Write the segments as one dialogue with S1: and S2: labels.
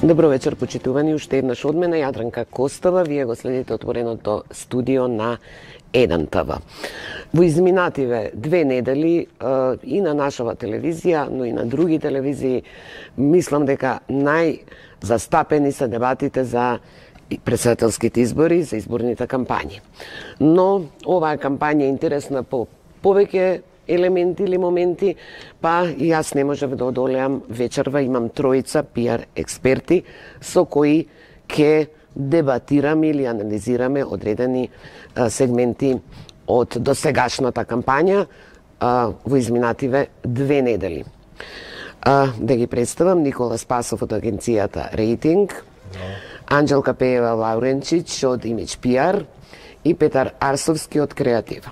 S1: Добро вечер, почитувани, уште еднаш од мене, Јадранка Костова. Вие го следите отвореното студио на 1 ТВ. Во изминативе 2 недели и на нашава телевизија, но и на други телевизии, мислам дека најзастапени се дебатите за претседателските избори, за изборните кампањи. Но оваа кампања е интересна по повеќе елементи или моменти, па и јас не можев да одолеам вечерва. Имам тројца пиар експерти со кои ќе дебатираме или анализираме одредени сегменти од досегашната кампања во изминативе 2 недели. Да ги представам: Никола Спасов од агенцијата Рейтинг, Анџелка Пеева Лауренчиќ од Имидж PR и Петар Арсовски од Креатива.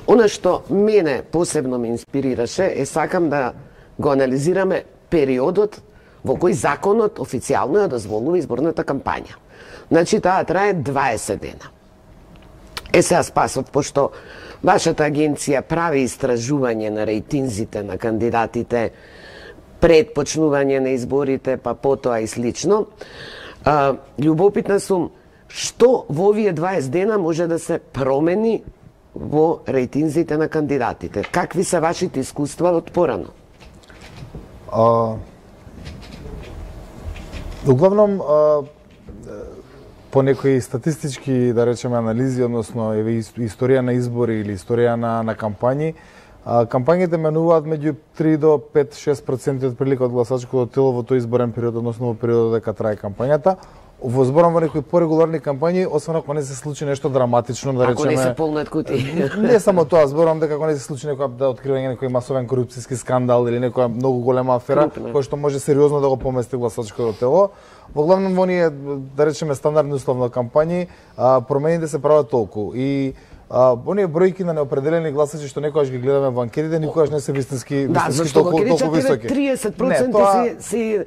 S1: Она што мене посебно ме инспирираше е сакам да го анализираме периодот во кој законот официјално ја дозволува изборната кампања. Значи, таа трае 20 дена. Сега, Спасов, пошто вашата агенција прави истражување на рейтинзите на кандидатите пред почнување на изборите, па потоа и слично, љубопитна сум што во овие 20 дена може да се промени во рейтинзите на кандидатите. Какви се вашите искуства од порано?
S2: Углавном, по некои статистички, да речеме, анализи, односно историја на избори или историја на кампањи, кампањите менуваат меѓу 3 до 5-6% од прилика од гласачкото тело во тој изборен период, односно во периодот дека трае кампањата. Во зборам во некои порегуларни кампањи, освен ако не се случи нешто драматично, да речеме...
S1: Ако не се полнат кутии.
S2: Не само тоа, зборам дека ако не се случи да откривање некој масовен корупцијски скандал или некоја многу голема афера, која што може сериозно да го помести гласачкото тело. Во главном во оние, да речеме, стандардни услови на кампањи, промените се прават толку. И оние бројки на неопределени гласачи што некогаш ги гледаме во анкетите, никогаш не се вистински толку високи.
S1: 30% си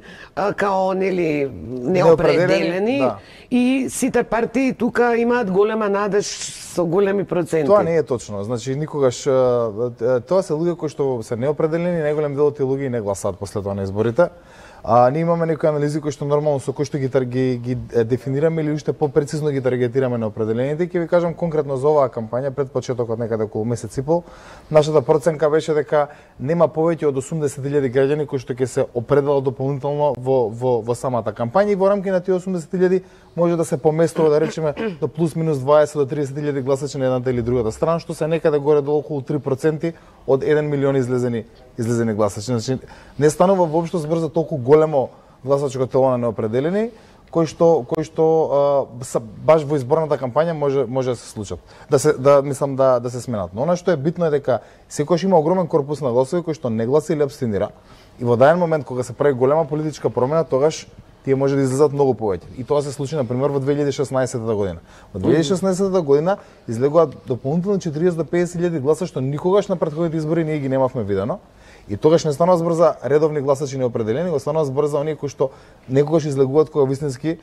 S1: као нели неопределени, да. И сите партии тука имаат голема надеж со големи проценти.
S2: Тоа не е точно. Значи никогаш тоа се луѓе кои што се неопределени, најголем дел од тие луѓе и не гласаат после тоа на изборите. Ние имаме некои анализи кои што нормално со кои што ги дефинираме или уште попрецизно ги таргетираме на определените. Ќе ви кажам конкретно за оваа кампања пред почетокот некаде околу месец и пол. Нашата проценка беше дека нема повеќе од 80.000 граѓани кои што ќе се определат дополнително во самата кампања и во рамки на тие 80.000 може да се поместува, да речеме, до плюс минус 20 до 30.000 гласачи на едната или другата страна, што се некаде горе до околу 3% од 1 милион излезени гласачи. Значи не станува воопшто збор за толку големо гласачко тело на неопределени, кои што баш во изборната кампања може да се случат. Да се сменат. Но она што е битно е дека секогаш има огромен корпус на гласови кои што не гласа или абстинира. И во даден момент кога се прави голема политичка промена, тогаш тие може да излезат многу повеќе. И тоа се случи на пример во 2016 година. Во 2016 година излегоа дополнително 40 до 50.000 гласа што никогаш на претходните избори ние ги немавме видено. И тогаш не станува збор за редовни гласачи неопределени, го станува збор за оние кои што некогаш излегуваат кога вистински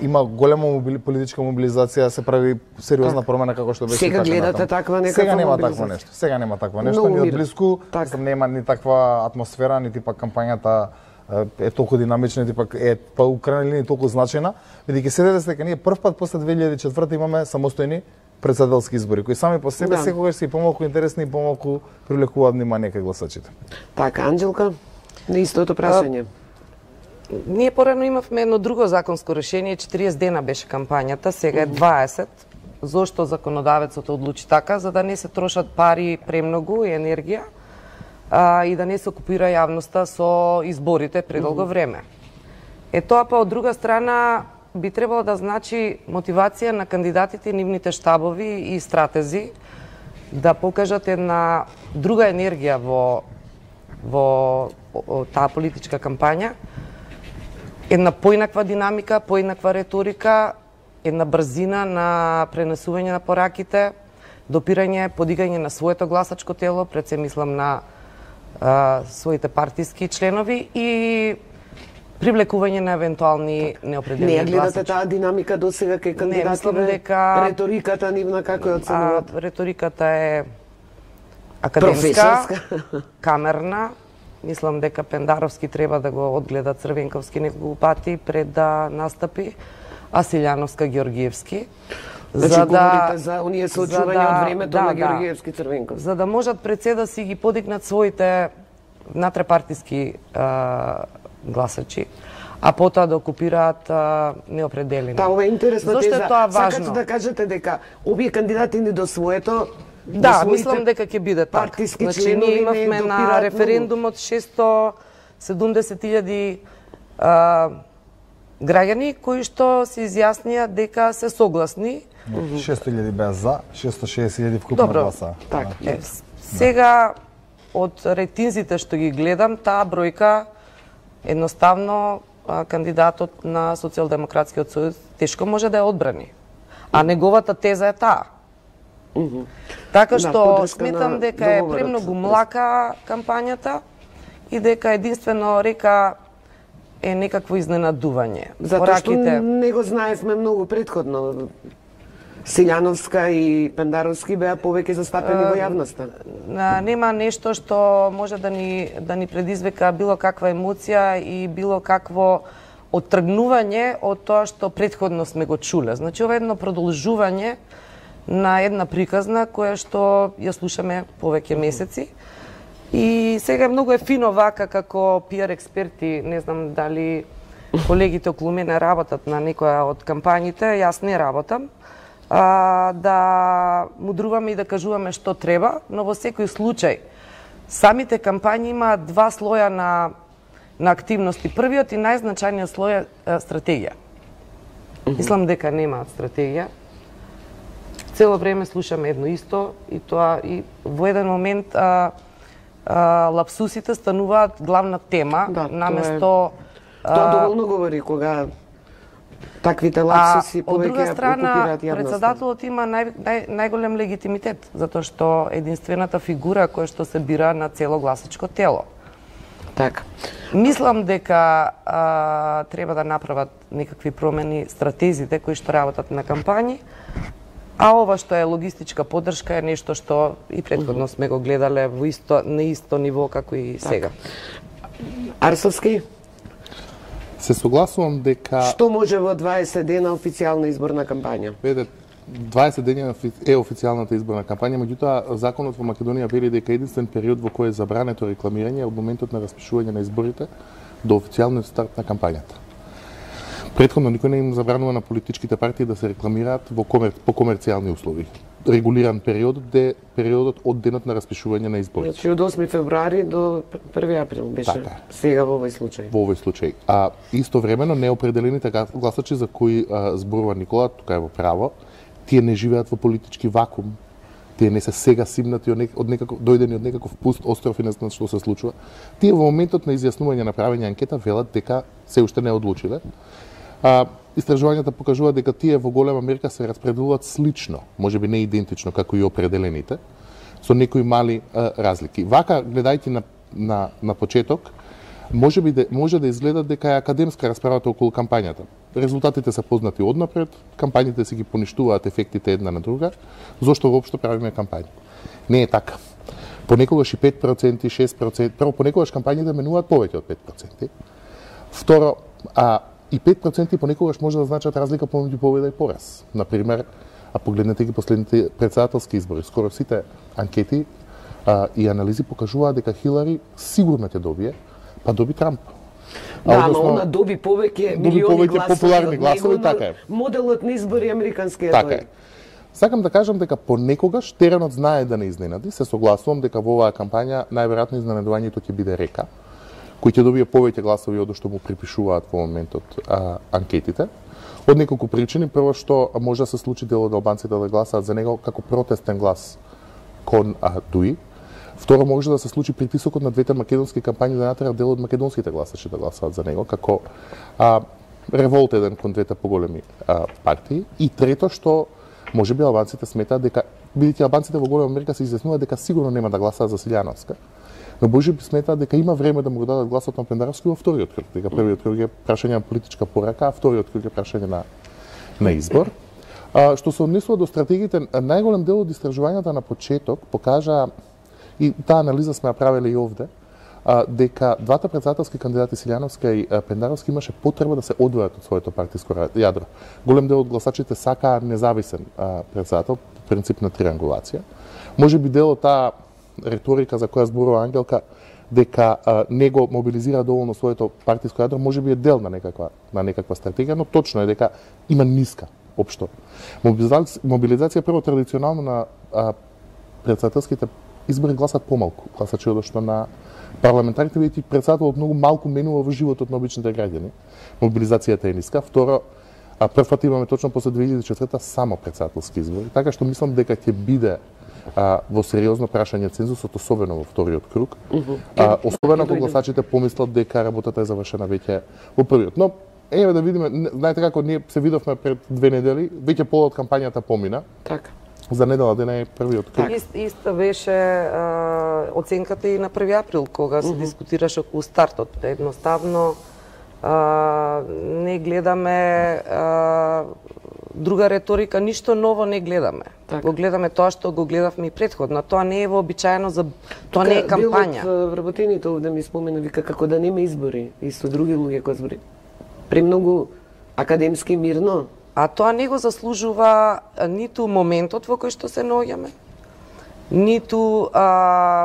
S2: има голема политичка мобилизација, се прави сериозна промена како што беше.
S1: Сега гледате таква некаква
S2: Сега нема такво нешто. Сега нема такво нешто, ни од близку, нема ни таква атмосфера, нити пак кампањата е толку динамична, нити пак е па украйна линија толку значајна, бидејќи седете дека ние прв пат после 2004 имаме самостојни претседателски избори, кои сами по себе секогаш се и помалку интересни и помалку привлекуваат внимание кај гласачите.
S1: Така, Анџелка, на истото прашање.
S3: Ние порано имавме едно друго законско решение, 40 дена беше кампањата, сега е 20. Зошто законодавецот одлучи така? За да не се трошат пари премногу и енергија и да не се окупира јавноста со изборите предолго време. Тоа па од друга страна би требало да значи мотивација на кандидатите и нивните штабови и стратези да покажат една друга енергија во таа политичка кампања, една поинаква динамика, поинаква реторика, една брзина на пренесување на пораките, допирање, подигање на своето гласачко тело, пред се мислам на своите партиски членови и привлекување на евентуални неопределени гласачи.
S1: Не гледате таа динамика до сега кај кандидатите? Реториката нивна како ја оценувате?
S3: Реториката е академска, камерна, мислам дека Пендаровски треба да го одгледа Црвенковски неколку пати пред да настапи, а Силјановска Георгиевски.
S1: Значи говорите за оние соочувања од времето на Георгиевски Црвенков.
S3: За да можат пред се да си ги подигнат своите натрепартиски гласачи, а потоа да окупираат неопределени.
S1: Ова е интересна
S3: Зошто
S1: теза.
S3: е тоа важно?
S1: Сакате да кажете дека овие кандидати ни до своето
S3: Да, мислам дека ќе биде така.
S1: партиски
S3: Значи,
S1: членови
S3: ние имавме на референдумот 670.000 граѓани кои што се изјаснија дека се согласни.
S2: 600.000 беа за, 660.000 вкупно гласа.
S1: Така.
S3: Сега од рейтинзите што ги гледам, таа бројка едноставно кандидатот на Социјалдемократскиот сојуз тешко може да ја одбрани. А неговата теза е таа. Така што сметам дека е премногу млака кампањата и дека единствено река е некакво изненадување.
S1: Затоа што не го знаевме многу предходно. Силјановска и Пендаровски беа повеќе застапени во јавноста.
S3: Нема нешто што може да ни предизвика било каква емоција и било какво оттргнување од тоа што предходно сме го чуле. Значи, ова е едно продолжување на една приказна која што ја слушаме повеќе месеци. И сега многу е фино вака како пиар експерти, не знам дали колегите околу мене работат на некоја од кампањите, јас не работам, да мудруваме и да кажуваме што треба, но во секој случај самите кампањи имаат два слоја на активности. Првиот и најзначајниот слој е стратегија. Мислам дека немаат стратегија. Цело време слушаме едно исто и тоа и во еден момент лапсусите стануваат главна тема, наместо
S1: тоа доволно говори кога таквите лапсуси повеќе окупираат јавноста.
S3: Председателот има најголем легитимитет, затоа што единствената фигура која што се бира на цело гласачко тело.
S1: Така.
S3: Мислам дека треба да направат некакви промени стратезите кои што работат на кампањи, а ова што е логистичка поддршка е нешто што и претходно сме го гледале на исто ниво како и сега.
S1: Арсовски?
S4: Се согласувам дека...
S1: Што може во 20 дена официјална изборна кампања?
S4: 20 дена е официјалната изборна кампања, меѓутоа законот во Македонија вели дека единствен период во кој е забрането рекламирање од моментот на распишување на изборите до официјалниот старт на кампањата. Претходно никој не им забранува на политичките партии да се рекламираат по комерцијални услови. Регулиран периодот од денот на распишување на изборите.
S1: Значи од 8 февруари до 1 април беше
S4: така.
S1: Сега во овој случај.
S4: Во овој случај. А истовремено неопределените гласачи за кои зборува Никола, тука е во право, тие не живеат во политички вакуум. Тие не се сега симнати дојдени од некаков пуст остров и не знаат што се случува. Тие во моментот на изјаснување на правење анкета велат дека се уште не одлучиле. Истражувањата покажуваат дека тие во голема мерка се распределуваат слично, можеби не идентично како и определените, со некои мали разлики. Вака, гледајќи на почеток, може да изгледа дека е академска расправата околу кампањата. Резултатите се познати однапред, кампањите се ги поништуваат ефектите една на друга, зошто воопшто правиме кампања. Не е така. Понекогаш и 5%, 6%, прво понекогаш кампањите менуваат повеќе од 5%. Второ, и 5% понекогаш може да значат разлика помеѓу победа и пораз. Например, погледнете ги последните председателски избори, скоро сите анкети и анализи покажуваат дека Хилари сигурно ќе добие, па доби Трамп.
S1: Да, ама она доби повеќе милиони гласови,
S4: популарни гласови, така е.
S1: Моделот на избори американски е
S4: така
S1: тој.
S4: Е. Сакам да кажам дека понекогаш теренот знае да не изненади, се согласувам дека во оваа кампања најверојатно изненадувањето ќе биде Река, кој ќе добие повеќе гласови од што му припишуваат во моментот анкетите. Од неколку причини, прво што може да се случи дел од албанците да гласаат за него како протестен глас кон Дуи. Второ, може да се случи притисокот на двете македонски кампањи да натерат дел од македонските гласачи да гласаат за него, како револт еден кон двете поголеми партии. И трето, што можеби албанците сметаат дека, бидејќи албанците во голема мерка се изјаснуваат дека сигурно нема да гласаат за Силјановска, но можеби сметаат дека има време да му го дадат гласот на Пендаровски во вториот круг, дека првиот круг е прашање на политичка порака, а вториот круг е прашање на избор. Што се однесува до стратегиите, најголем дел од истражувањата на почеток покажа, и таа анализа сме ја правеле и овде, дека двата председателски кандидати Силјановска и Пендаровски имаше потреба да се одвојат од своето партиско јадро. Голем дел од гласачите сакаа независен председател, принцип на триангулација. Може би дел од таа реторика за која зборува Ангелка, дека не го мобилизира доволно своето партиско јадро, може би е дел на некаква стратегија, но точно е дека има ниска општо. Мобилизација прво традиционално на председателските избори гласат помалку гласачи одошто на парламентарните, бидејќи председателот многу малку менува во животот на обичните граѓани. Мобилизацијата е ниска. Второ, прв пат имаме точно после 2004 само председателски избори, така што мислам дека ќе биде во сериозно прашање цензусот, особено во вториот круг. Особено ако гласачите помислат дека работата е завршена веќе во првиот. Но еве да видиме, знаете како ние се видовме пред 2 недели, веќе полот од кампањата помина.
S1: Така.
S4: За недела дена е првиот круг.
S3: Иста беше оценката и на 1 април, кога се дискутираше околу стартот. Едноставно не гледаме друга реторика, ништо ново не гледаме.
S1: Так.
S3: Го гледаме тоа што го гледавме и претходно. Тоа не е вообичаено за тоа не е кампања.
S1: Бил од вработените овде ми спомена, вика како да нема избори, исто други луѓе кои збори. Премногу академски мирно.
S3: А тоа не го заслужува ниту моментот во кој што се наоѓаме, ниту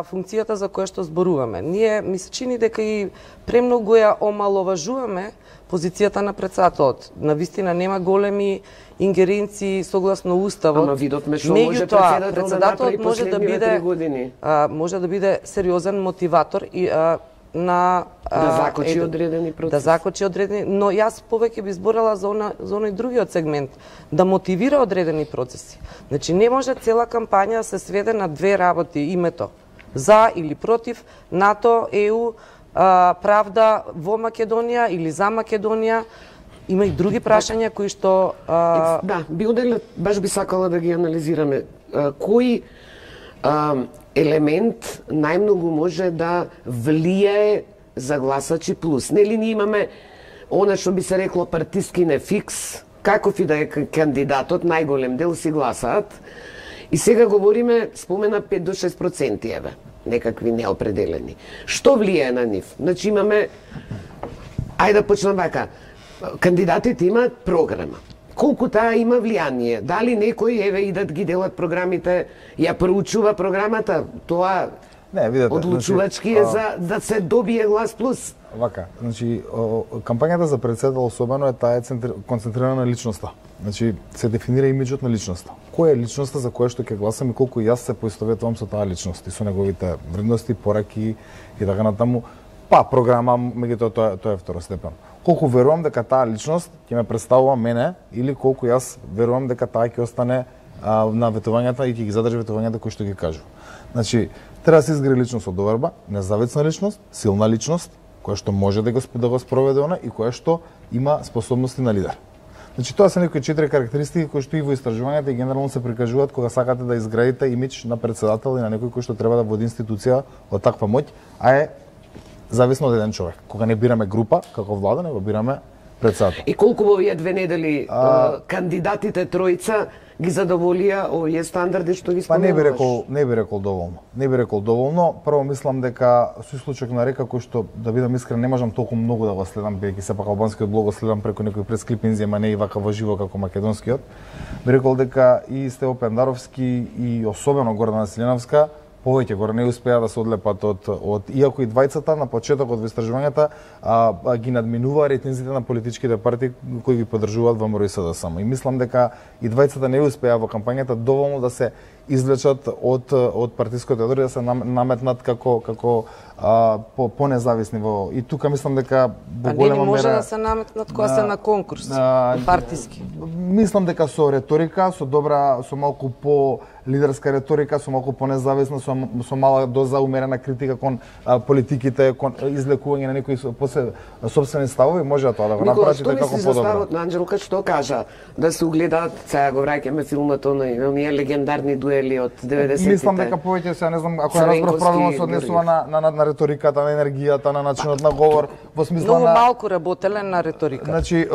S3: функцијата за која што зборуваме. Ние ми се чини дека и премногу ја омаловажуваме позицијата на председателот. Навистина нема големи ингеренции согласно уставот.
S1: Ама видовме што може председателот да направи последниве 3 години.
S3: Може да биде сериозен мотиватор и на
S1: да закочи одредени процеси.
S3: Да закочи одредени, но јас повеќе би зборела за оној другиот сегмент, да мотивира одредени процеси. Значи не може цела кампања да се сведе на 2 работи, името за или против НАТО, ЕУ, правда во Македонија или за Македонија. Има и други прашања кои што
S1: Да, баш би сакала да ги анализираме. Кој елемент најмногу може да влијае за гласачи плюс. Нели ние имаме она што би се рекло партиски нефикс, каков и да е кандидатот, најголем дел си гласаат. И сега говориме, спомена 5 до 6% еве, некакви неопределени. Што влијае на нив? Значи имаме, ајде да почнам вака, кандидатите имаат програма. Колку таа има влијание? Дали некој еве идат ги делат програмите, ја проучува програмата, тоа
S2: не, видете,
S1: одлучувачки е за да се добие глас плюс.
S2: Вака, значи кампањата за председател особено е таа концентрирана на личноста. Значи се дефинира имиджот на личноста. Која е личноста за која што ќе гласам и колку јас се поистоветувам со таа личност и со неговите вредности, пораки и така натаму. Па програма, меѓутоа тоа е второстепено. Колку верувам дека таа личност ќе ме представува мене или колку јас верувам дека таа ќе остане на ветувањата и ќе ги задржи ветувањата кои што ги кажува. Значи, треба да се изгради личност од доверба, независна личност, силна личност, која што може да го спроведе она и која што има способности на лидер. Значи, тоа се некои 4 карактеристики кои што и во истражувањата и генерално се прикажуваат кога сакате да изградите имидж на председател и на некој кој што треба да води институција од таква моќ, а е зависно од еден човек. Кога не бираме група, како влада, него бираме председател.
S1: И колку во овие 2 недели кандидатите тројца ги задоволија овие стандарди што ги споменуваш?
S2: Не би рекол доволно. Не би рекол доволно. Прво мислам дека со исклучок на река кој што, да бидам искрен, не можам толку многу да го следам, бидејќи сепак албанскиот блог го следам преку некои пресклипинзи, ама не и вака во живо како македонскиот. Би рекол дека и Стево Пендаровски и особено Гордана Силјановска повеќе горе не успеа да се одлепат од иако и двајцата на почетокот во истражувањата ги надминуваа рейтинзите на политичките партии кои ги поддржуваат ВМРО и СДСМ. И мислам дека и двајцата не успеа во кампањата доволно да се извлечат од партиското јадро, да се наметнат како по-независни во. И тука мислам дека во голема мера
S3: не може да се наметнат кога се на конкурс партиски.
S2: Мислам дека со реторика, со малку по лидерска реторика, со малку понезависна, со мала доза умерена критика кон политиките, кон излекување на некои сопствени ставови, може тоа да го направите како подобро.
S1: Што мислиш за ставот на Анџелка што кажа да се угледаат, сега го враќаме филмот на оние легендарни дуели Дуели од 90-тите.
S2: Мислам дека повеќе се, не знам, ако ја разбрав правилно, се однесува на риториката, на енергијата, на начинот на говор, во смисла
S3: Многу
S2: на
S3: малку работеле на риторика.
S2: Значи,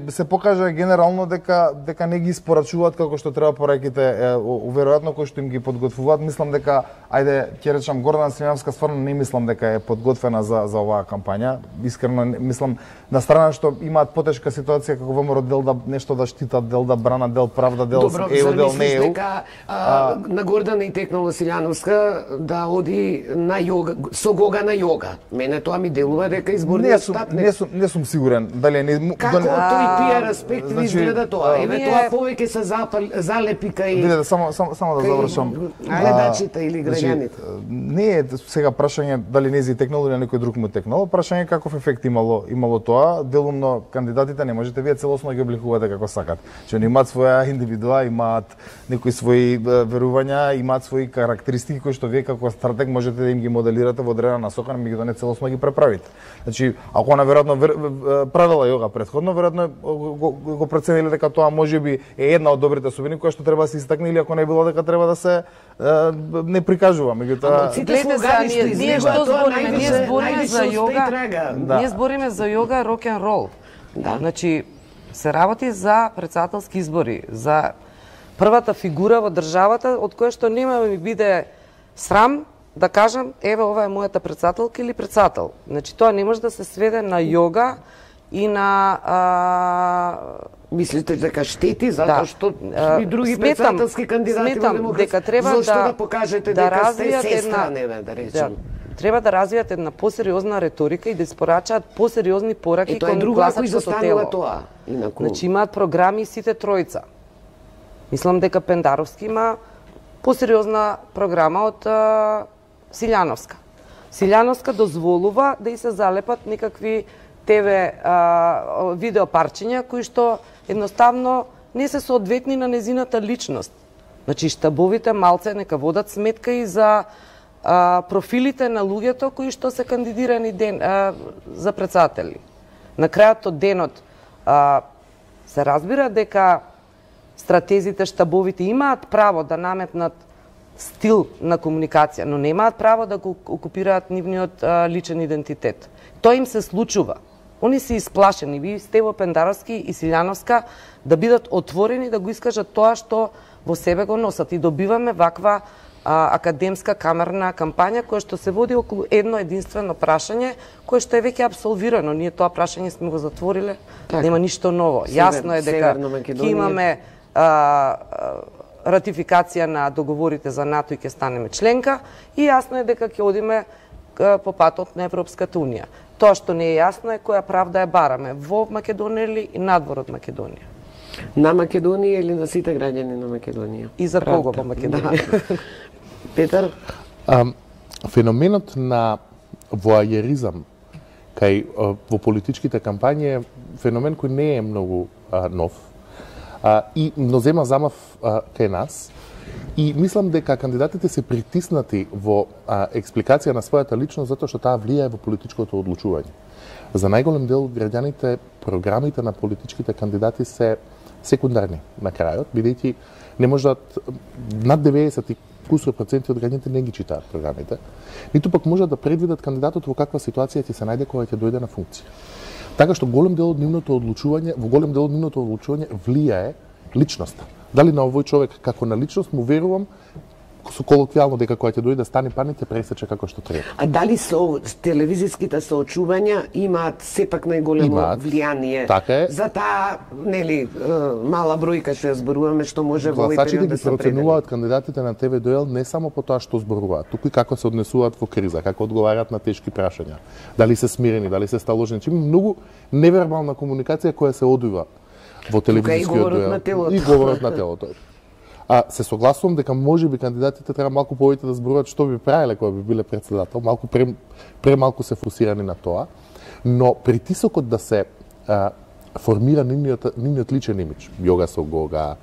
S2: се покажа генерално дека не ги испорачуваат како што треба порајките, веројатно кои што им ги подготвуваат. Мислам дека, ајде, ќе речам, Гордана Силјановска стварно не мислам дека е подготвена за оваа кампања. Искрено мислам, на страна што имаат потешка ситуација како ВМРО дел да нешто да штитат, дел да бранат, дел правда, дел еу, дел не еу.
S1: Дека на Гордана и текнала Силјановска да оди на јога, со Гога на јога. Мене тоа ми делува дека изборниот штаб
S2: не сум сигурен дали не
S1: како тој пиар аспект ви изгледа тоа. Еве тоа повеќе се залепи кај
S2: видете само да завршам.
S1: Гледачите или граѓаните.
S2: Не е сега прашање дали не текнало или некој друг му текнало, прашање каков ефект имало тоа. Делумно кандидатите не можете вие целосно ги обликувате како сакат. Че имаат своја индивидуа, имаат некои свои верувања, имаат свои карактеристики кои што вие како стратег можете да им ги моделирате во одредена насока, меѓутоа не целосно ги преправите. Значи, ако она веројатно правила јога претходно, веројатно го прецениле дека тоа можеби е една од добрите особини која што треба да се истакне, или ако не било дека треба да се не прикажува, меѓутоа
S3: ние што збориме, ние збориме за јога. Ние збориме за јога рок н рол. Значи, се работи за претседателски избори, за првата фигура во државата од која што нема ми биде срам да кажам, еве ова е мојата претседателка или претседател. Значи тоа не може да се сведе на јога и на
S1: мислите дека штети затоа што и други претседателски кандидати во демократија зошто да покажете дека сте сестра, да речем.
S3: Треба да развијат една посериозна риторика и да испорачаат посериозни пораки кон гласачкото тело.
S1: Тоа.
S3: Значи имаат програми сите тројца. Мислам дека Пендаровски има посериозна програма од Силјановска. Силјановска дозволува да и се залепат некакви ТВ видеопарчиња кои што едноставно не се соодветни на незината личност. Значи штабовите малце нека водат сметка и за профилите на луѓето кои што се кандидирани за претседатели. На крајот од денот се разбира дека стратезите, штабовите имаат право да наметнат стил на комуникација, но немаат право да го окупираат нивниот личен идентитет. Тоа им се случува. Они се исплашени, ви Стево Пендаровски и Силјановска да бидат отворени да го искажат тоа што во себе го носат и добиваме ваква академска камерна кампања која што се води околу едно единствено прашање кое што е веќе апсолвирано. Ние тоа прашање сме го затвориле, нема ништо ново. Јасно е дека ќе имаме ратификација на договорите за НАТО и ќе станеме членка и јасно е дека ќе одиме по патот на Европската унија. Тоа што не е јасно е која правда ја бараме во Македонија или надвор од Македонија.
S1: На Македонија или на сите граѓани на Македонија?
S3: И за кого во Македонија?
S1: Петар?
S4: Феноменот на воајеризам кај во политичките кампањи е феномен кој не е многу нов и но зема замав кај нас. И мислам дека кандидатите се притиснати во експликација на својата личност затоа што таа влијае во политичкото одлучување. За најголем дел од граѓаните програмите на политичките кандидати се секундарни на крајот, бидејќи не можат над 90% од граѓаните не ги читаат програмите, ниту пак можат да предвидат кандидатот во каква ситуација ќе се најде кога ќе дојде на функција. Така што голем дел од нивното одлучување влијае личноста. Дали на овој човек како на личност му верувам со колоквијално дека кога ќе дојде стани пани ќе пресече како што треба.
S1: А дали со телевизиските соочувања имаат сепак најголемо влијание за таа, нели, мала бројка што ја зборуваме што може во овој период да се определи?
S4: Гласачите ги проценуваат кандидатите на ТВ дуел не само по тоа што зборуваат, туку и како се однесуваат во криза, како одговараат на тешки прашања, дали се смирени, дали се сталожени. Има многу невербална комуникација која се одвива во телевизискиот дуел и говорот на телото. Се согласувам дека можеби кандидатите треба малку повеќе да зборуваат што би правеле кога би биле претседател, малку премалку се фокусирани на тоа, но притисокот да се формира нивниот личен имидж, јога со Гога,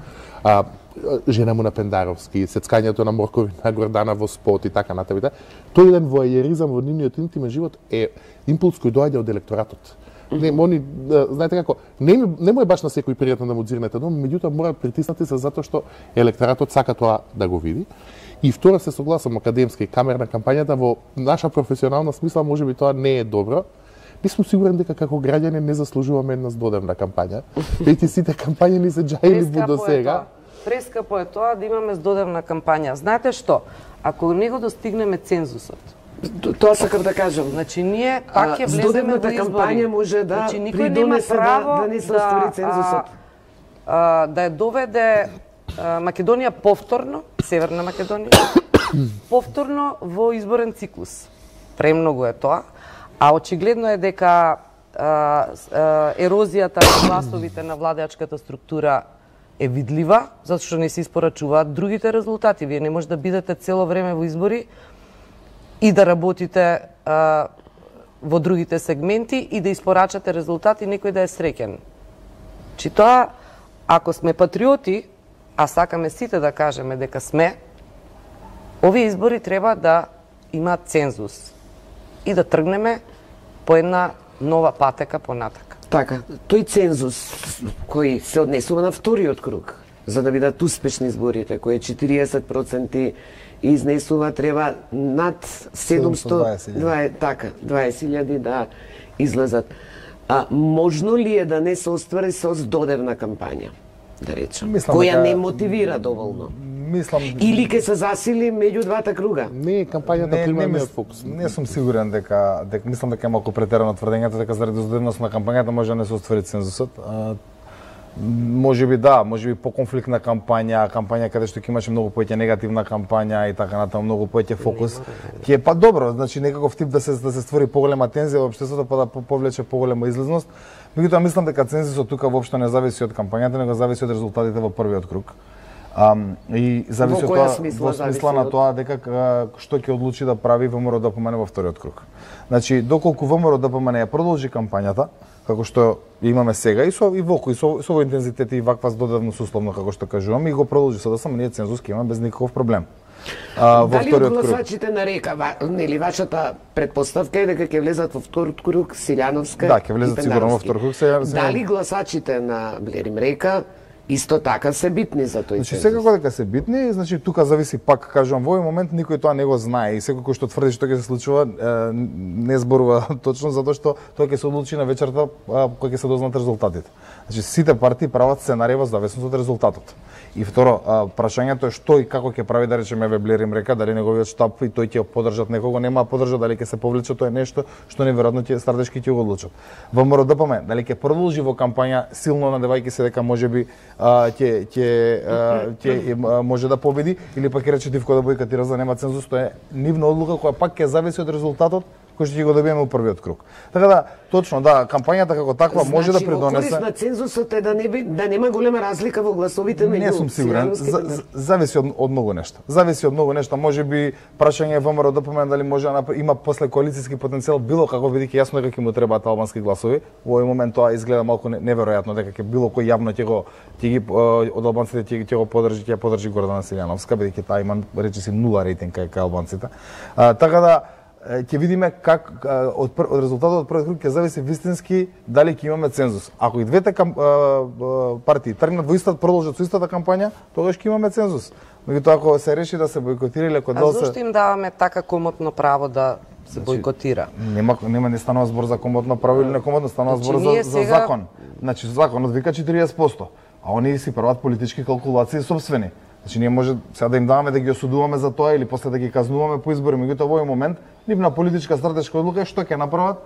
S4: жена му на Пендаровски, сецкањето на моркови на Гордана во спот и така натаму, тој еден воајеризам во нивниот интимен живот е импулс кој доаѓа од електоратот. Не, они, знаете како, не му е баш на секој пријатно да му дзирнете дом, меѓутоа мораат притиснати се затоа што електоратот сака тоа да го види. И второ се согласам, академска и камерна кампањата во наша професионална смисла можеби тоа не е добро. Не сум сигурен дека како граѓани не заслужуваме една здодевна кампања. Веќе сите кампањи ни се џаили до сега.
S3: Прескапо е тоа да имаме здодевна кампања. Знаете што? Ако не го достигнеме цензусот,
S1: тоа сакам да кажам.
S3: Значи ние пак ќе влеземе во избори.
S1: кампања може да
S3: значи, никој нема право
S1: да не се оствари цензусот.
S3: Да ја доведе Македонија повторно, Северна Македонија, повторно во изборен циклус. Премногу е тоа. А очигледно е дека ерозијата на гласовите на владеачката структура е видлива, затоа што не се испорачуваат другите резултати. Вие не може да бидете цело време во избори и да работите во другите сегменти и да испорачате резултати, некој да е среќен. Чи тоа, ако сме патриоти, а сакаме сите да кажеме дека сме, овие избори треба да имаат цензус и да тргнеме по една нова патека понатака.
S1: Така, тој цензус кој се однесува на вториот круг, за да бидат успешни изборите, кои 40% изнесува, треба над 20.000 да излезат. А можно ли е да не се оствари со здодевна кампања, да речем, која не мотивира доволно? Или ке се засили меѓу двата круга?
S4: Не, кампањата примерниот фокус.
S2: Не сум сигурен дека мислам дека е малку претерано тврдењето дека заради здодевност на кампањата може да не се оствари цензусот. Можеби да, можеби поконфликтна кампања каде што ќе имаше многу повеќе негативна кампања и така натаму, многу повеќе фокус. Ќе е па добро, значи некаков тип да се створи поголема тензија во општеството, па да повлече поголема излезност. Меѓутоа мислам дека цензусот тука воопшто не зависи од кампањата, него зависи од резултатите во првиот круг. И зависи од тоа, во смисла на тоа дека што ќе одлучи да прави ВМРО ДПМН во вториот круг. Значи, доколку ВМРО ДПМН ја продолжи кампањата, како што имаме сега и со овој интензитет и ваква здодевност условно како што кажувам, и го продолжи со да само ние цензус ќе имаме без никаков проблем.
S1: Дали од гласачите на Река, нели вашата предпоставка е дека ќе влезат во вториот круг Силјановска?
S2: Да, ќе влезат сигурно во втор круг.
S1: Дали гласачите на Блерим Река исто така се битни за тој цензус?
S2: Значи секако дека се битни, значи тука зависи пак кажувам во овој момент никој тоа не го знае и секој кој што тврди што ќе се случува не зборува точно затоа што тоа ќе се одлучи на вечерта кога ќе се дознаат резултатите. Значи сите партии прават сценарија во зависност од резултатот. И второ, прашањето е што и како ќе прави да речеме Блерим Река, дали неговиот штаб и тој ќе поддржат некого, нема да поддржат, дали ќе се повлече, тоа е нешто што неверојатно ќе стратешки ќе го одлучат. ВМРО ДПМН, дали ќе продолжи во кампања силно надевајќи се дека можеби ќе може да победи или пак ќе рече Тивко да бојкотира за нема цензус, тоа е нивна одлука која пак ќе зависи од резултатот кој ќе го добиеме во првиот круг. Така да, точно, да, кампањата како таква може да придонесе.
S1: Значи, во корист на цензусот е да нема голема разлика во гласовите меѓу.
S2: Не сум сигурен, зависи од многу нешта. Зависи од многу нешта, можеби прашање ВМРО ДПМН дали може да има после коалициски потенцијал било како бидејќи јасно дека ќе му требаат албански гласови. Во овој момент тоа изгледа малку неверојатно дека ќе било кој јавно ќе ги од албанците ќе го поддржи, ќе поддржи Гордана Силјановска, бидејќи таа има речиси 0 рейтинг кај албанците. Така да ќе видиме как од резултатот од првиот круг ќе зависи вистински дали ќе имаме цензус. Ако и двете партии тргнат во истата, продолжат со истата кампања, тогаш ќе имаме цензус. Меѓутоа ако се реши да се бојкотира или ако
S3: А зошто им даваме така комотно право да се бојкотира?
S2: Нема не станува збор за комотно право или некомотно, станува збор за закон. Значи законот вика 40%, а они си прават политички калкулации собствени. Значи ние може сега да им даваме да ги осудуваме за тоа или после да ги казнуваме по избори, меѓутоа во овој момент нивна политичка стратешка одлука е што ќе направат,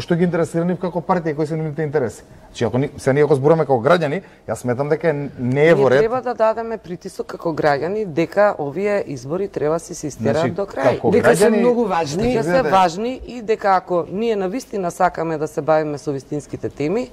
S2: што ги интересира нив како партија, кои се нивните интереси. Значи ако ние го зборуваме како граѓани, јас сметам дека не е во ред.
S3: Ние треба да дадеме притисок како граѓани дека овие избори треба се истераат до крај.
S1: Дека се многу важни,
S3: дека се важни и дека ако ние навистина сакаме да се бавиме со вистинските теми,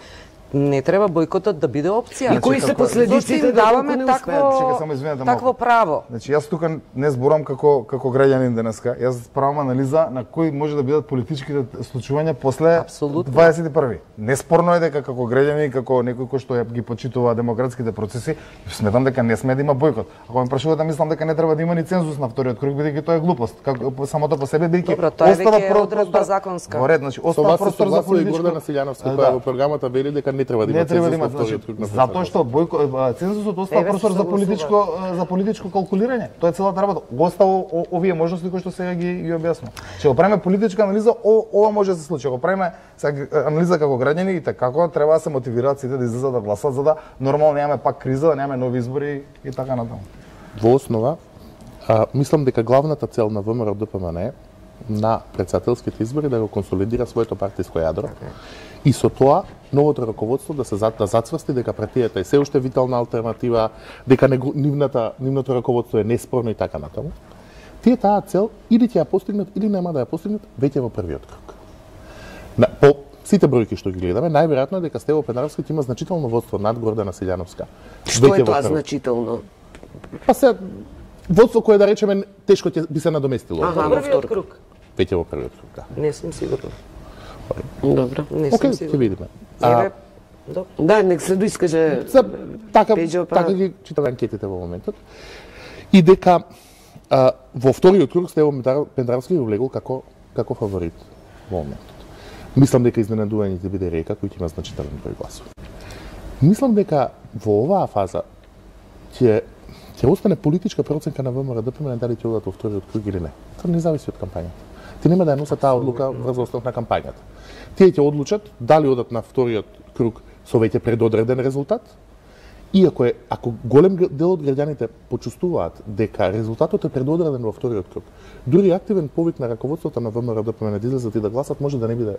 S3: не треба бойкотот да биде опција.
S1: И кои се последиците
S3: Зошто им
S1: да
S3: даваме
S1: не успеат?
S2: Чекај, само извинете
S3: такво
S2: малку.
S3: право?
S2: Значи, јас тука не зборам како граѓанин денеска. Јас правам анализа на кои може да бидат политичките случувања после
S3: Апсолутно.
S2: 21. Неспорно е дека како граѓанин, како некој кој што ги почитува демократските процеси, сметам дека не сме да има бойкот. Ако ме прашувате, мислам дека не треба да има ни цензус на вториот круг, бидејќи тоа е глупост. Како самото по себе бидејќи
S3: Добро, тоа е веќе одредба законска.
S2: Во ред, значи остава простор за политичко.
S4: Гордана Силјановска, која во програмата вели дека не треба да има цензус во вториот круг на
S2: затоа што цензусот остава простор за политичко калкулирање. Тоа е целата работа. Остава овие можности кои што сега ги објаснувам. Че го правиме политичка анализа, ова може да се случи. Го правиме анализа како граѓани и како треба да се мотивираат сите да излезат да гласат за да нормално немаме пак криза, да немаме нови избори и така натаму.
S4: Во основа, мислам дека главната цел на ВМРО ДПМН на претседателските избори да го консолидира своето партиско јадро и со тоа новото раководство да зацврсти дека партијата е се уште витална алтернатива, дека нивното раководство е неспорно и така натаму. Тие таа цел или ќе ја постигнат или нема да ја постигнат веќе во првиот круг. По сите бројки што ги гледаме, најверојатно е дека Стево Пенаровски има значително водство над Гордана Силјановска.
S1: Што е тоа значително?
S4: Па се водство кое да речеме тешко ќе би се надоместило.
S1: Во втор
S3: круг.
S4: Веќе во првиот круг, да.
S3: Не сум сигурна.
S1: Добро.
S3: Не сум
S4: Океј,
S3: сигурна.
S4: ќе видиме.
S1: Да, нек се доискаже.
S4: Така ги читаме анкетите во моментот. И дека во вториот круг Стево Пенаровски го влегол како фаворит во моментот. Мислам дека изненадување ќе биде Река, кој ќе има значителен број гласови. Мислам дека во оваа фаза ќе остане политичка проценка на ВМРО ДПМН дали ќе одат во вториот круг или не. Тоа не зависи од кампањата. Ти нема да ја носат таа одлука врз основ на кампањата. Тие ќе одлучат дали одат на вториот круг со веќе предодреден резултат, и ако голем дел од граѓаните почувствуваат дека резултатот е предодреден во вториот круг, дури активен повик на раководството на ВМРО ДПМН да излезат и да гласат може да не биде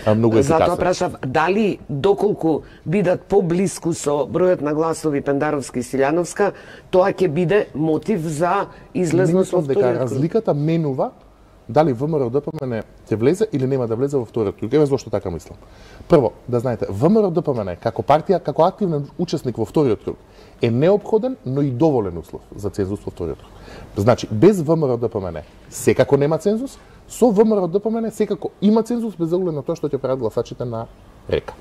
S4: многу ефикасен.
S1: Затоа прашав дали доколку бидат поблиску со бројот на гласови Пендаровски и Силјановска, тоа ќе биде мотив за излезност во вториот круг.
S4: Разликата менува дали ВМРО ДПМН ќе влезе или нема да влезе во вториот круг. Еве зошто така мислам. Прво, да знаете, ВМРО ДПМН како партија, како активен учесник во вториот круг е неопходен, но и доволен услов за цензус во вториот круг. Значи, без ВМРО ДПМН секако нема цензус, со ВМРО ДПМН секако има цензус без оглед на тоа што ќе прават гласачите на Река.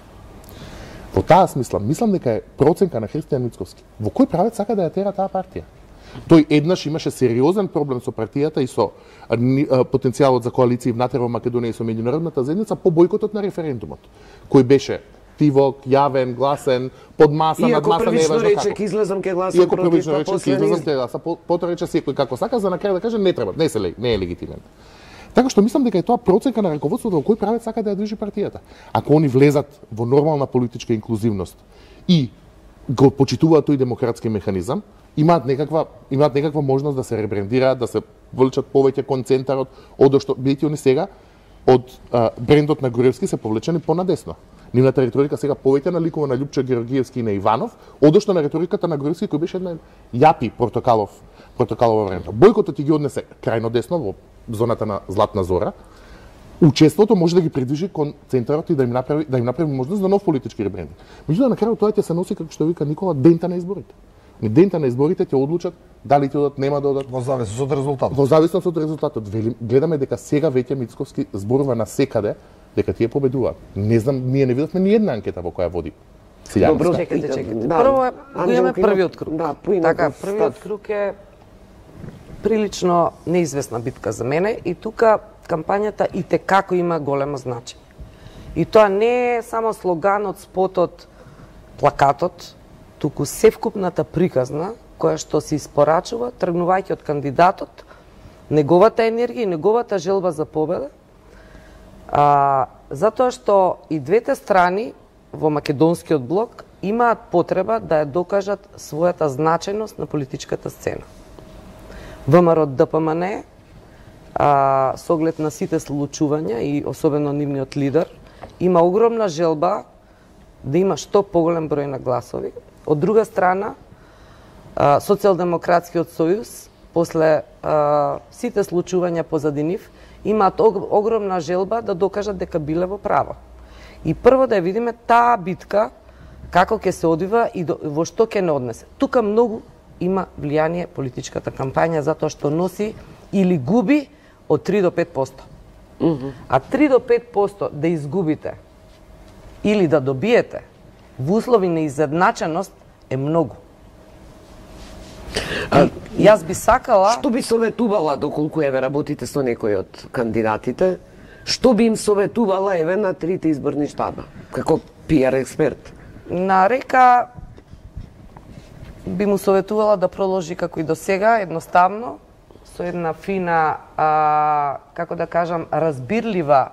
S4: Во таа смисла, мислам дека е проценка на Христијан Мицковски. Во кој правец сака да ја тера таа партија? Тој еднаш имаше сериозен проблем со партијата и со потенцијалот за коалиции внатре во Македонија и со меѓународната заедница по бојкотот на референдумот, кој беше тивок, јавен, гласен, под маса, над маса, не е важно како.
S1: Иако излезам ке гласам против,
S4: па после излезам ке гласам, потоа рече секој како сака, за на крај да каже не треба, не е легитимен. Така што мислам дека е тоа проценка на раководството во кој правец сака да ја движи партијата. Ако они влезат во нормална политичка инклузивност и го почитуваат тој демократски механизам, имаат некаква можност да се ребрендираат, да се влечат повеќе кон центарот, одошто бидејќи они сега од брендот на Груевски се повлечени понадесно. Нивната риторика сега повеќе наликува на Љупчо Георгиевски и на Иванов, одошто на риториката на Груевски кој беше една јапи Портокалова времето. Бојкотот ти ги однесе крајно десно во зоната на Златна Зора. Учеството може да ги придвижи кон центарот и да им направи можност за нов политички ребрендинг. Меѓутоа на крајот тоа ќе се носи како што вика Никола дента на изборите. Дента на изборите ќе одлучат дали ќе одат, нема да одат.
S2: Во зависност од резултатот.
S4: Во зависност од резултатот. Гледаме дека сега веќе Мицковски зборува на секаде дека тие победуваат. Не знам, ние не видовме ни една анкета во која води Силјановска.
S1: Добро,
S3: Чекайте. Прво имаме првиот круг.
S1: Да,
S3: така, првиот круг е прилично неизвестна битка за мене и тука кампањата и текако има големо значење. И тоа не е само слоганот, спотот, плакатот, туку севкупната приказна која што се испорачува тргнувајќи од кандидатот, неговата енергија и неговата желба за победа, затоа што и двете страни во македонскиот блок имаат потреба да ја докажат својата значајност на политичката сцена. ВМРО ДПМН, со оглед на сите случувања и особено нивниот лидер, има огромна желба да има што поголем број на гласови. Од друга страна, Социјалдемократскиот сојуз, после сите случувања позади нив, имаат огромна желба да докажат дека биле во право. И прво да ја видиме таа битка како ќе се одвива и во што ќе не однесе. Тука многу има влијание политичката кампања затоа што носи или губи од 3 до 5%. А 3 до 5% да изгубите или да добиете во услови на изедначеност е многу. Јас би сакала...
S1: Што би советувала, доколку еве работите со некој од кандидатите, што би им советувала еве на трите изборни штаба, како пиар експерт?
S3: На Река би му советувала да продолжи како и до сега, едноставно, со една фина, како да кажам, разбирлива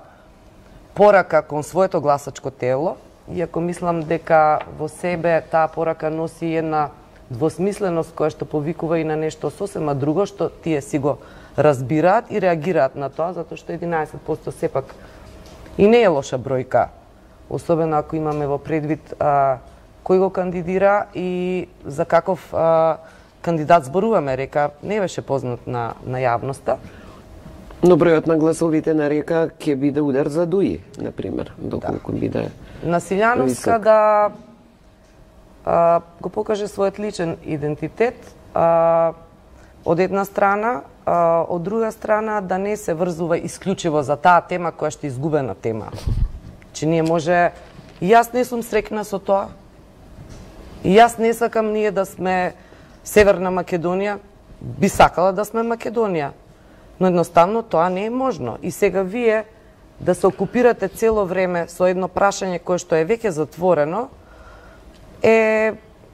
S3: порака кон своето гласачко тело, иако мислам дека во себе таа порака носи една двосмисленост која што повикува и на нешто сосема друго, што тие си го разбираат и реагираат на тоа, затоа што 11% сепак и не е лоша бројка, особено ако имаме во предвид кој го кандидира и за каков кандидат зборуваме. Река не беше познат на јавноста.
S1: Но бројот на гласовите на Река ќе биде удар за Дуи, например, доколку биде
S3: на Силјановска да го покаже својот личен идентитет од една страна, од друга страна да не се врзува исклучиво за таа тема која што е изгубена тема. Че ние може... И јас не сум среќна со тоа. И јас не сакам ние да сме Северна Македонија, би сакала да сме Македонија. Но едноставно тоа не е можно. И сега вие да се окупирате цело време со едно прашање кое што е веќе затворено, е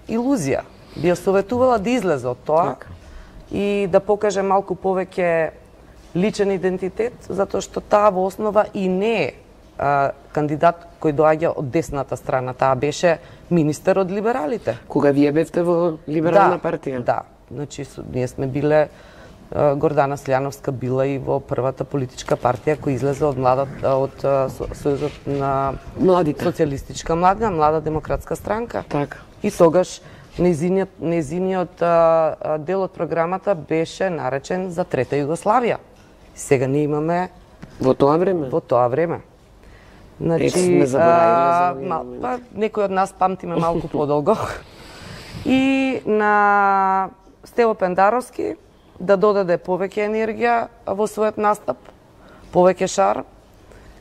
S3: илузија. Би ја советувала да излезе од тоа и да покаже малку повеќе личен идентитет, затоа што таа во основа и не е кандидат кој доаѓа од десната страна. Таа беше министер од либералите.
S1: Кога вие бевте во либерална партија?
S3: Да. Значи, ние сме биле, Гордана Силјановска била и во првата политичка партија која излезе од Сојузот на
S1: младите.
S3: Социјалистичка млада демократска странка.
S1: Така.
S3: И тогаш нејзиниот дел од програмата беше наречен за Трета Југославија. Сега ние имаме
S1: во тоа време.
S3: Во тоа време. Значи,
S1: сме заборавиле
S3: некој од нас памтиме малку подолго. И на Стево Пендаровски да додаде повеќе енергија во својот настап, повеќе шар,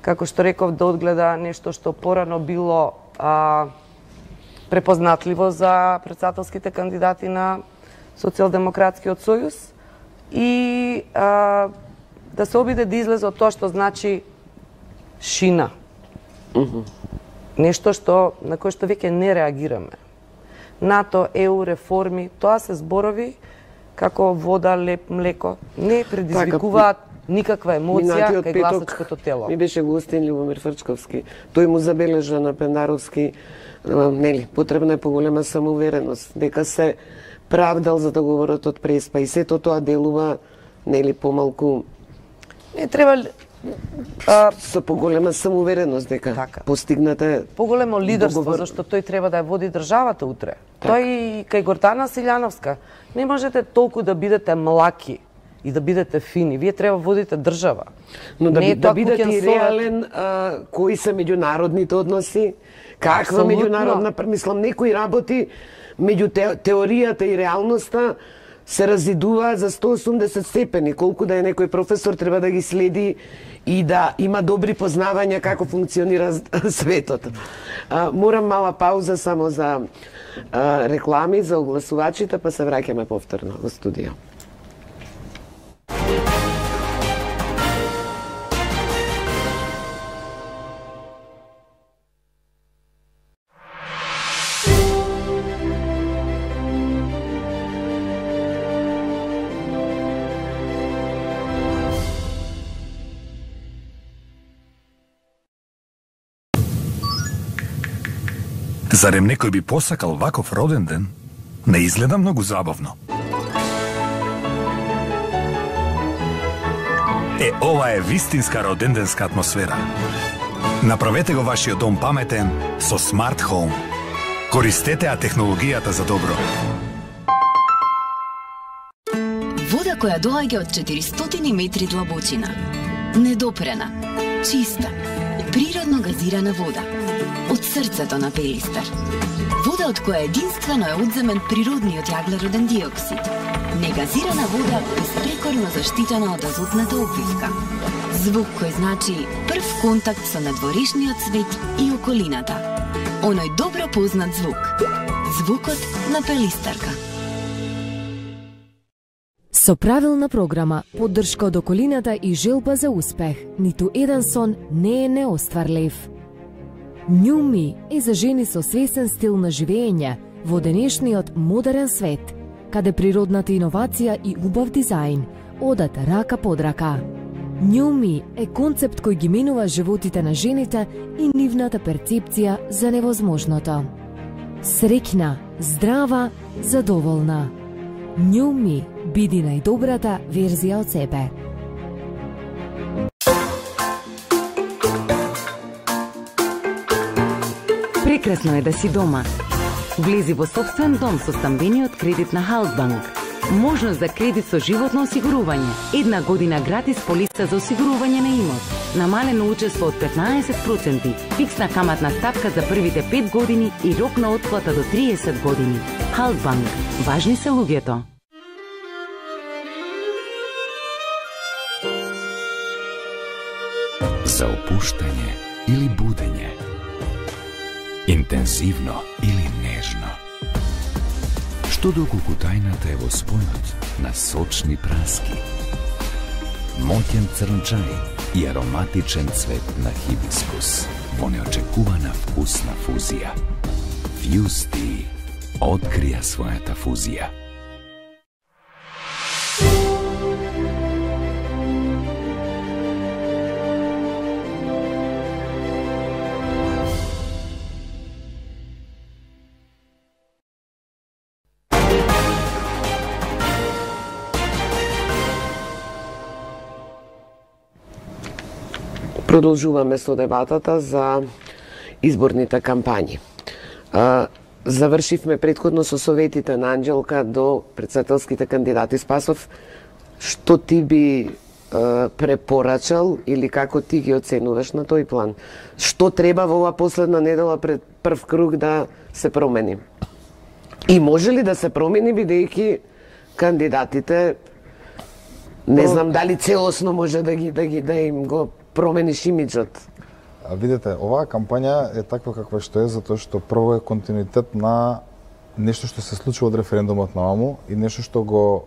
S3: како што реков, да одгледа нешто што порано било препознатливо за претседателските кандидати на Социјалдемократскиот сојуз и да се обиде да излезе од тоа што значи шина. Нешто на кое што веќе не реагираме. НАТО, ЕУ, реформи, тоа се зборови како вода, леп, млеко. Не предизвикуваат никаква емоција кај гласачкото тело.
S1: Ми беше гостин Љубомир Фрчковски. Тој му забележа на Пендаровски, потребна е поголема самоувереност, дека се правдал за договорот од Преспа и сето тоа делува, помалку...
S3: Не треба...
S1: со поголема самоувереност дека постигнате
S3: поголемо лидерство, зашто тој треба да ја води државата утре. Тој и кај Гордана Силјановска. Не можете толку да бидете млаки и да бидете фини. Вие треба водите држава.
S1: Но да бидете и реален, кои се меѓународните односи, каква меѓународна, мислам, некои работи меѓу теоријата и реалноста се разидува за 180 степени. Колку да е некој професор, треба да ги следи и да има добри познавања како функционира светот. Морам мала пауза само за реклами, за огласувачите, па се враќаме повторно во студио.
S5: Зарем некој би посакал ваков роден ден? Не изгледа многу забавно. Ова е вистинска роденденска атмосфера. Направете го вашиот дом паметен со Smart Home. Користете технологијата за добро.
S6: Вода која доаѓа од 400 метри длабочина. Недопрена, чиста, природно газирана вода. од срцето на Пелистар. Вода од која единствено е одземен природниот јаглероден диоксид. Негазирана вода безпрекорно заштитена од азотната обвивка. Звук кој значи прв контакт со надворешниот свет и околината. Оној добро познат звук. Звукот на Пелистарка.
S7: Со правилна програма, поддршка од околината и желба за успех, ниту еден сон не е неостварлив. New Me е за жени со свесен стил на живење во денешниот модерен свет, каде природната иновација и убав дизајн одат рака под рака. New Me е концепт кој ги менува животите на жените и нивната перцепција за невозможното. Среќна, здрава, задоволна. New Me, биди најдобрата верзија од себе.
S8: Прекрасно е да си дома. Влези во собствен дом со стамбениот кредит на Halkbank. Можност за кредит со животно осигурување, 1 година гратис полица за осигурување на имот, намалено учество од 15%, фиксна каматна ставка за првите 5 години и рок на отплата до 30 години. Halkbank. Важни се луѓето.
S9: За опуштање или будење. Интензивно или нежно. Што доколку тајната е во спојот на сочни праски, моќен црн чај и ароматичен цвет на хибискус во неочекувана вкусна фузија. Фјусти открија својата фузија.
S1: Продолжуваме со дебатата за изборните кампањи. Завршивме претходно со советите на Анџелка до председателските кандидати. Спасов, што ти би препорачал или како ти ги оценуваш на тој план? Што треба во ова последна недела пред прв круг да се промени? И може ли да се промени бидејќи кандидатите не знам дали целосно може да им го промениш имиджот?
S2: Видете, оваа кампања е таква каква што е, затоа што прво е континуитет на нешто што се случува од референдумот на ОМУ и нешто што го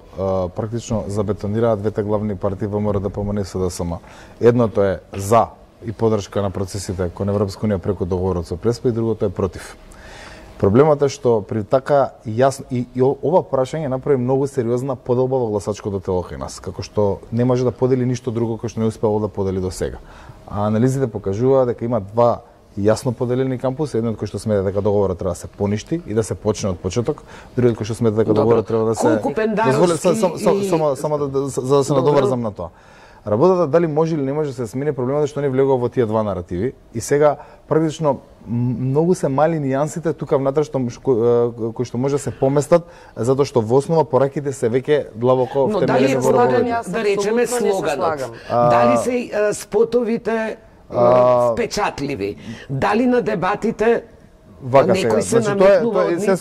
S2: практично забетонираат двете главни партии ВМРО, ДПМН и СДСМ. Едното е за и поддршка на процесите кон Европска унија преку договорот со Преспа и другото е против. Проблемот е што при така јасно и ова прашање направи многу сериозна подолба во гласачкото тело кај нас, како што не може да подели ништо друго кој што не успеало да подели до сега. А анализите покажуваат дека има два јасно поделени кампуси, едниот кој што смета дека договорот треба да се поништи и да се почне од почеток, другиот кој што смета дека договорот треба да се само за да се надоврзам на тоа. Работата дали може или не може да се смени, проблемот е што не влегува во тие два наративи и сега практично многу се мали нијансите тука внатре кои што може да се поместат, затоа што во основа пораките се веќе длабоко втемелени во договорот.
S1: Да речеме слоганот. Дали се спотовите впечатливи? Дали на дебатите
S2: вака
S1: некој се
S2: сега.
S1: наметнува од нив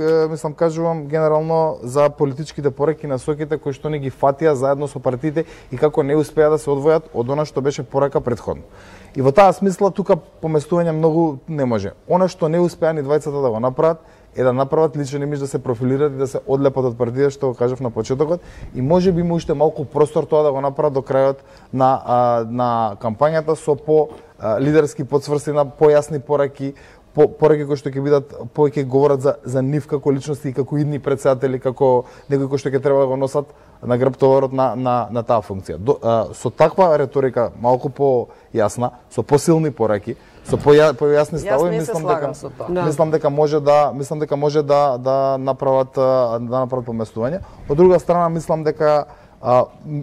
S2: Ја мислам кажувам генерално за политичките пораки на соките кои што не ги фатија заедно со партиите и како не успеа да се одвојат од она што беше порака претходно. И во таа смисла тука поместување многу не може. Она што не успеа ни двајцата да го направат е да направат личен имидж, да се профилираат и да се одлепат од партија, што го кажав на почетокот, и може би има уште малку простор тоа да го направат до крајот на кампањата со по лидерски подсврсти на појасни пораки, пораки кои што ќе бидат повеќе говорат за нив како личности и како идни председатели, како некои кои што ќе треба да го носат на грб товарот на таа функција. Со таква реторика малку појасна, со посилни пораки, со појасни ставови, мислам дека може да направат поместување. Од друга страна мислам дека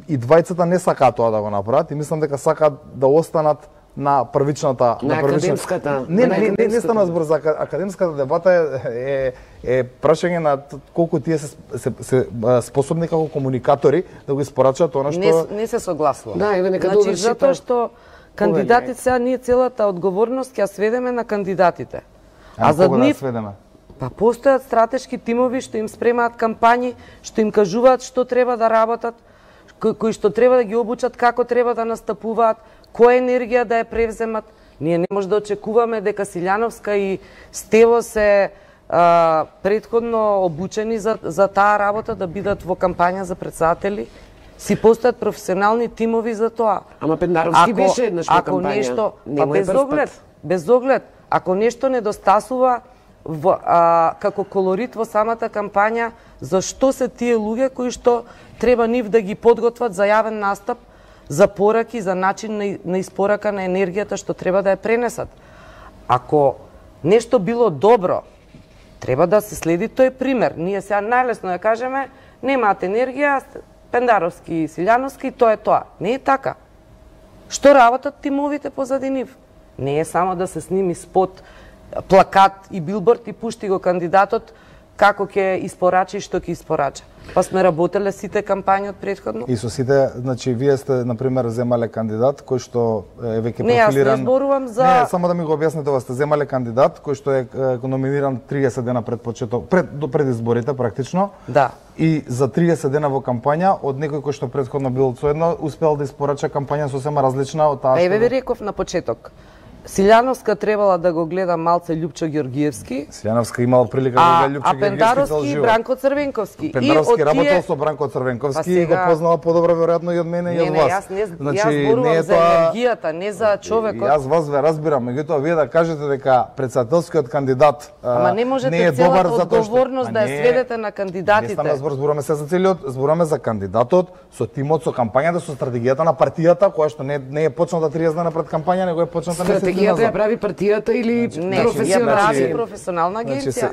S2: и двајцата не сакаат тоа да го направат и мислам дека сакаат да останат на првичната
S1: академската.
S2: Не стана збор за академската дебата, е прашање на колку тие се способни како комуникатори да го испорачат она што
S3: не се согласувам.
S1: Да, еве нека
S3: доврши. Затоа што Кандидатите сега ние целата одговорност ќе сведеме на кандидатите. А за нив
S2: сведеме?
S3: Па постојат стратешки тимови што им спремаат кампањи, што им кажуваат што треба да работат, кои што треба да ги обучат како треба да настапуваат, која енергија да ја превземат. Ние не може да очекуваме дека Силјановска и Стево се претходно обучени за таа работа да бидат во кампања за председатели. Си постојат професионални тимови за тоа.
S1: Ама Пендаровски беше еднаш во кампања.
S3: Без оглед, ако нешто недостасува како колорит во самата кампања, зашто се тие луѓе кои што треба нив да ги подготват за јавен настап, за пораки, за начин на испорака на енергијата што треба да ја пренесат. Ако нешто било добро, треба да се следи тој пример. Ние сега најлесно ја кажеме, немаат енергија, Пендаровски и Силјановски, тоа е тоа. Не е така. Што работат тимовите позади нив? Не е само да се сними спот, плакат и билборд и пушти го кандидатот како ќе испорача и што ќе испорача. Па сме работеле сите кампањи од претходно.
S2: И со сите, значи вие сте на пример земале кандидат кој што е веќе профилиран.
S3: Не, јас не зборувам за
S2: Не, само да ми го објасните ова, сте земале кандидат кој што е номиниран 30 дена пред почеток, пред изборите практично.
S3: Да.
S2: И за 30 дена во кампања од некој кој што претходно бил соедно успел да испорача кампања сосема различна од таа што.
S3: Еве ви реков на почеток. Силјановска требала да го гледа малце Љупчо Георгиевски.
S2: Силјановска имала прилика да гледа Љупчо Георгиевски.
S3: А Пендаровски и Бранко Црвенковски.
S2: Пендаровски работел со Бранко Црвенковски и го познава подобро веројатно и од мене и од вас.
S3: Јас зборувам за енергијата, не за човекот.
S2: Јас вас ве разбирам, меѓутоа вие да кажете дека председателскиот кандидат
S3: не можете целата одговорност да ја сведете на кандидатите.
S2: Не зборуваме се за целиот, зборуваме за кандидатот со тимот, со кампањата, со стратегијата на партијата, која што не е почната 30 дена пред кампања, него е почната
S1: стратегијата ја прави партијата или професионална?
S3: Ја прави професионална агенција.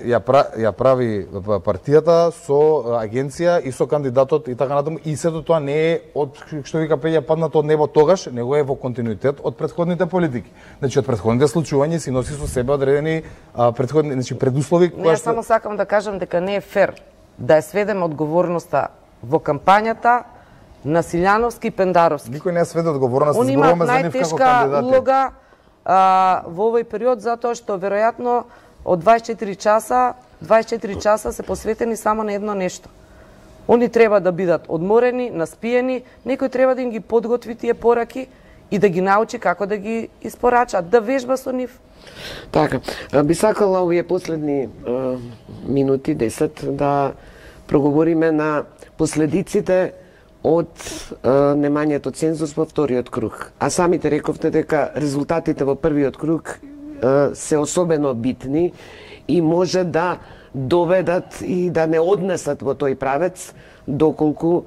S2: Ја прави партијата со агенција и со кандидатот и така натаму, и сето тоа не е од што вика Пеѓа паднато од небо тогаш, него е во континуитет од претходните политики. Значи од претходните случувања си носи со себе одредени претходни, значи предуслови
S3: кои што само сакам да кажам дека не е фер да ја сведеме одговорноста во кампањата на Силјановски и Пендаровски.
S2: Никој не ја сведе одговорноста, зборуваме за нив како кандидати.
S3: Најтешка улога во овој период затоа што веројатно од 24 часа се посветени само на едно нешто. Они треба да бидат одморени, наспиени, некој треба да им ги подготви тие пораки и да ги научи како да ги испорачат, да вежба со нив.
S1: Така, би сакала овие последни минути, 10, да проговориме на последиците од немањето цензус во вториот круг. А самите рековте дека резултатите во првиот круг се особено битни и може да доведат и да не однесат во тој правец доколку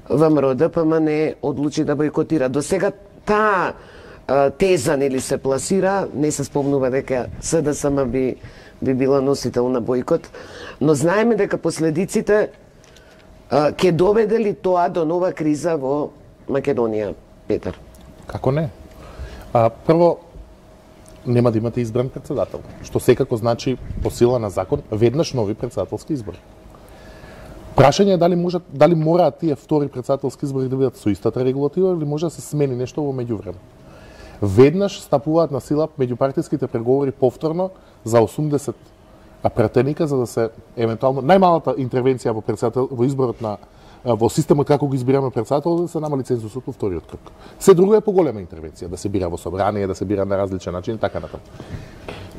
S1: ВМРО-ДПМНЕ одлучи да бойкотира. До сега таа теза нели се пласира, не се спомнува дека СДСМ би била носител на бойкот, но знаеме дека последиците ќе доведе ли тоа до нова криза во Македонија, Петар?
S4: Како не? Прво, нема да имате избран председател, што секако значи по сила на закон веднаш нови председателски избори. Прашање е дали мораат тие втори председателски избори да бидат со истата регулатива или може да се смени нешто во меѓувреме. Веднаш стапуваат на сила меѓупартиските преговори повторно за 80 пратеника за да се евентуално најмалата интервенција во изборот во системот како го избираме председател да се намали цензусот во вториот круг. Се друго е поголема интервенција, да се бира во собрание, да се бира на различен начин и така натаму.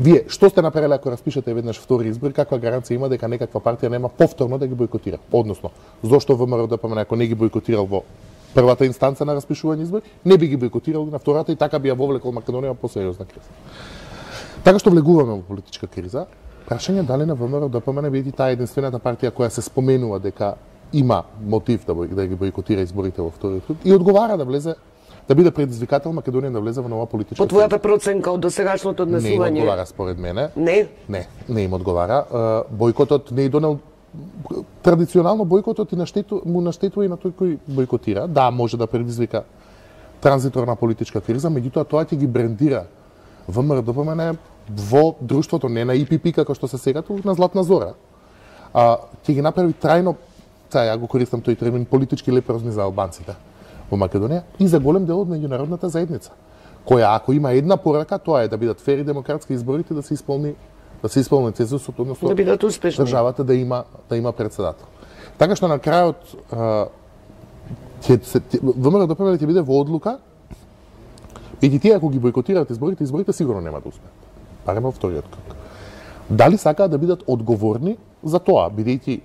S4: Вие што сте направиле ако распишете веднаш втори избори, каква гаранција има дека некаква партија нема повторно да ги бойкотира? Односно, зошто ВМРО-ДПМНЕ ако не ги бойкотирал во првата инстанца на распишување избори, не би ги бойкотирал на втората и така би ја вовлекол Македонија по сериозна криза. Така што влегуваме во политичка криза, прашање дали на ВМРО-ДПМНЕ биде таа единствената партија која се споменува дека има мотив да ги бойкотира изборите во вториот круг и одговара да влезе, да биде предизвикател Македонија да влезе во нова политичка
S1: криза. По твојата проценка од досегашното однесување?
S4: Не им одговара според мене.
S1: Не?
S4: Не им одговара. Бојкотот не е донел традиционално бојкотот му наштетува и на тој кој бојкотира. Да, може да предизвика транзиторна политичка криза, меѓутоа тоа ќе ги брендира ВМРО-ДПМНЕ во друштвото, не на ИПП како што се сега, туку на Златна Зора. Ќе ги направи трајно, ја го користам тој термин, политички лепрозни за албанците во Македонија и за голем дел од меѓународната заедница, која ако има една порака, тоа е да бидат фер и демократски изборите, да се исполни цензусот, односно
S1: да бидат успешни,
S4: државата да има председател. Така што на крајот ВМРО-ДПМНЕ ќе биде во одлука, и тие ако ги бойкотираат изборите сигурно нема да успеат. Барем во вториот круг. Дали сакаат да бидат одговорни за тоа, бидејќи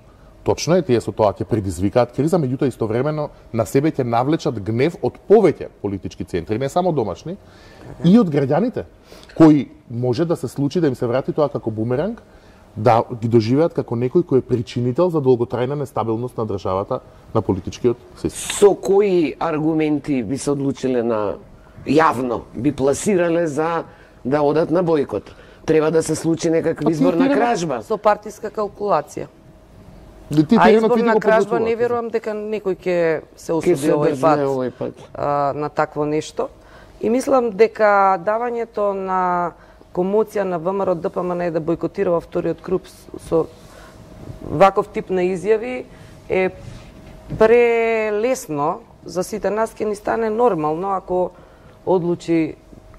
S4: точно е, тие со тоа ќе предизвикаат криза, меѓутоа истовремено на себе ќе навлечат гнев од повеќе политички центри, не само домашни, и од граѓаните, кои може да се случи да им се врати тоа како бумеранг, да ги доживеат како некој кој е причинител за долготрајна нестабилност на државата, на политичкиот систем.
S1: Со кои аргументи би се одлучиле на јавно, би пласирале за да одат на бојкот? Треба да се случи некаква изборна кражба?
S3: Со партиска калкулација. А изборна кражба не верувам дека некој ќе се осуди овој пат на такво нешто. И мислам дека давањето на комоција на ВМРО-ДПМНЕ да бојкотира во вториот круг со ваков тип на изјави е прелесно за сите нас, ќе ни стане нормално ако одлучи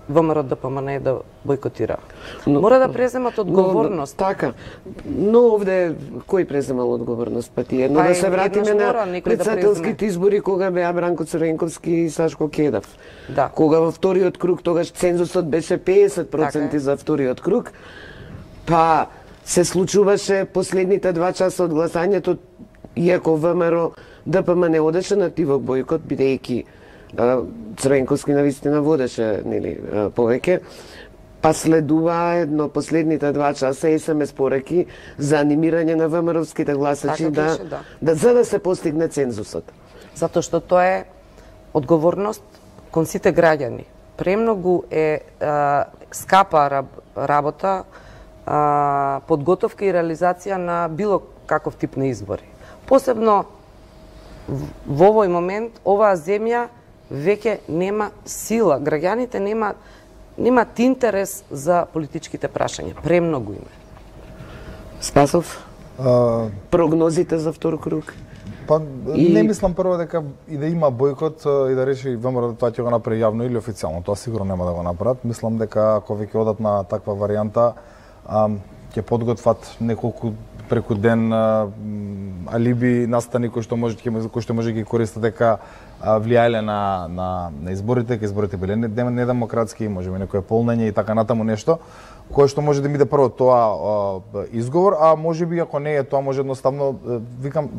S3: ВМРО-ДПМНЕ да бојкотира. Мора да преземат одговорност.
S1: Така. Но овде кој преземал одговорност? Па ти едно да се вратиме на председателските избори кога беа Бранко Црвенковски и Сашко Кедав.
S3: Да.
S1: Кога во вториот круг тогаш цензусот беше 50% за вториот круг, па се случуваше последните 2 часа од гласањето, иако ВМРО-ДПМНЕ одеше на тивок бојкот, бидејќи Црвенковски навистина водеше, нели, повеќе, па следува едно последните 2 часа SMS пораки за анимирање на ВМРО-вските гласачи за да се постигне цензусот.
S3: Затоа што тоа е одговорност кон сите граѓани. Премногу е скапа работа, подготовка и реализација на било каков тип на избори. Посебно во овој момент оваа земја веќе нема сила, граѓаните немаат интерес за политичките прашања, премногу име.
S1: Спасов, прогнозите за втор круг?
S2: Па не мислам прво дека и да има бојкот и да речи ВМРО да тоа ќе го направи јавно или официјално, тоа сигурно нема да го направат. Мислам дека ако веќе одат на таква варијанта, ќе подготват неколку преку ден алиби настани кои што може ги користат дека влијаеле на изборите, дека изборите биле недемократски, може би некое полнење и така натаму нешто, кое што може да биде прво тоа изговор, а може би ако не е тоа, може едноставно,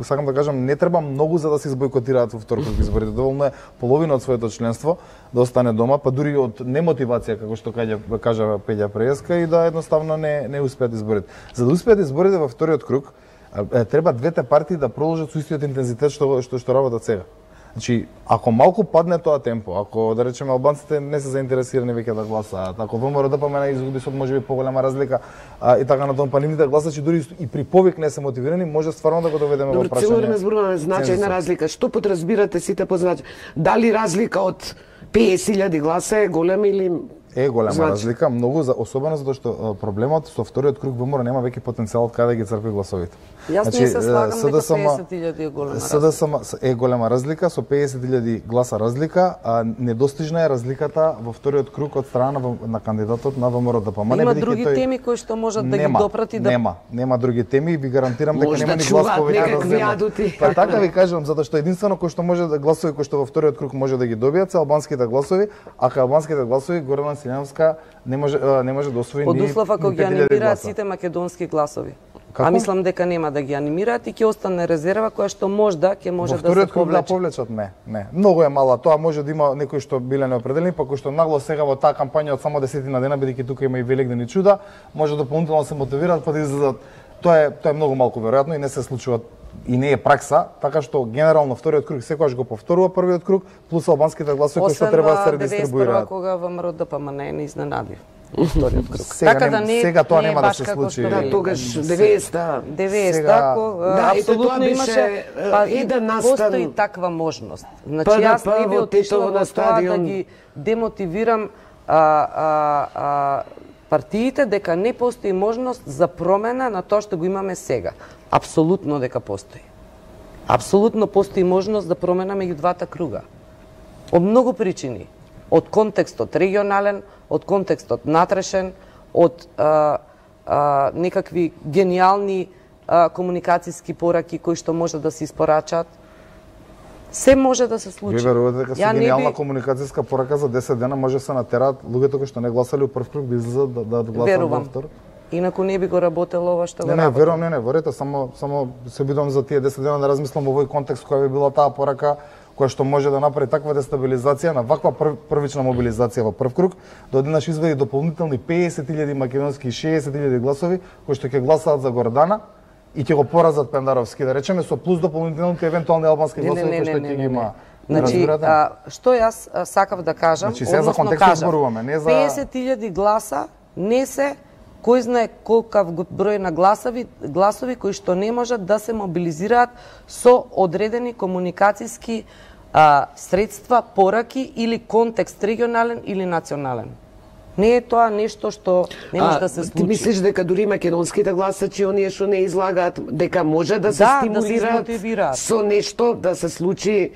S2: сакам да кажам, не треба многу за да се избојкотираат во втор круг изборите. Доволно е половина од своето членство да остане дома, па дури од немотивација, како што кажа Пеѓа Преска, и да едноставно не успеат изборите. За да успеат изборите во вториот круг, треба двете партии да продолжат со истиот интензитет што работат сега. Значи, ако малку падне тоа темпо, ако да речеме албанците не се заинтересирани веќе да гласаат, ако ВМРО-ДПМНЕ изгуби со можеби поголема разлика и така натаму, па нивните гласачи дури и при повик не се мотивирани, може стварно да го доведеме во прашање.
S1: Цело време зборуваме значајна разлика. Што подразбирате сите по значај? Дали разлика од 50.000 гласа е голема или
S2: е голема разлика, многу, особено затоа што проблемот со вториот круг ВМРО нема веќе потенцијал каде да ги црпи гласовите.
S3: Јас не се слагам дека 50.000 е голема разлика.
S2: СДСМ е голема разлика, со 50.000 гласа разлика, а недостижна е разликата во вториот круг од страна на кандидатот на ВМРО-ДПМНЕ.
S3: Има други теми кои што можат да ги допрати да...
S2: Нема други теми, ви гарантирам дека нема ни глас повеќе. Па така ви кажам, затоа што единствено кој што може да гласови, кој што во вториот круг може да ги добијат се албанските гласови, а кај албанските гласови Гордан Силјановска не може да освои ни 50.000 гласа.
S3: Од услов ако ги анимираат сите македонски гласови. Како? А мислам дека нема да ги анимираат и ќе остане резерва која што можда ќе може да се
S2: повлечат. Не. Многу е мала. Тоа може да има некои што биле неопределени, па кои што нагло сега во таа кампања од само 10 дена, бидејќи тука има и Великден и чуда, може дополнително се мотивираат па да излезат. Тоа е многу малку веројатно и не се случува и не е пракса, така што генерално вториот круг секогаш го повторува првиот круг плюс албанските гласови кои што треба да се редистрибуираат.
S3: Освен кога ВМРО-ДПМНЕ не изненади. Вториот круг.
S2: Сега тоа нема да се случи.
S1: Да, тогаш 90-та,
S3: апсолутно имаше еден настан. Постои таква можност. Значи јас не би отишла во тоа да ги демотивирам партиите дека не постои можност за промена на тоа што го имаме сега. Апсолутно дека постои. Апсолутно постои можност за промена меѓу двата круга. Од многу причини. од контекстот регионален, од контекстот натрешен, од некакви гениални комуникацијски пораки кои што може да се испорачат. Се може да се случи.
S2: Ви верувате дека со гениална комуникацијска порака за 10 дена може се натераат луѓето кои што не гласале у прв круг да излезат да гласат во втор?
S3: Инаку не би го работело ова што го
S2: работи.
S3: работи.
S2: Не, верете, само се бидам за тие 10 дена да размислам во овој контекст која би била таа порака која што може да направи таква дестабилизација на ваква првична мобилизација во прв круг, да одеднаш извади дополнителни 50.000 македонски и 60.000 гласови кои што ќе гласаат за Гордана и ќе го поразат Пендаровски, да речеме, со плюс дополнителните евентуални албански гласови кои што ќе ги има.
S3: Значи, што јас сакав да кажам, односно кажам, 50.000 гласа не се кој знае колкав број на гласови кои што не можат да се мобилизираат со одредени комуникацијски средства, пораки или контекст регионален или национален. Не е тоа нешто што не може да се случи.
S1: Ти мислиш дека дури македонските гласачи, оние што не излагаат, дека може да се стимулираат со нешто да се случи?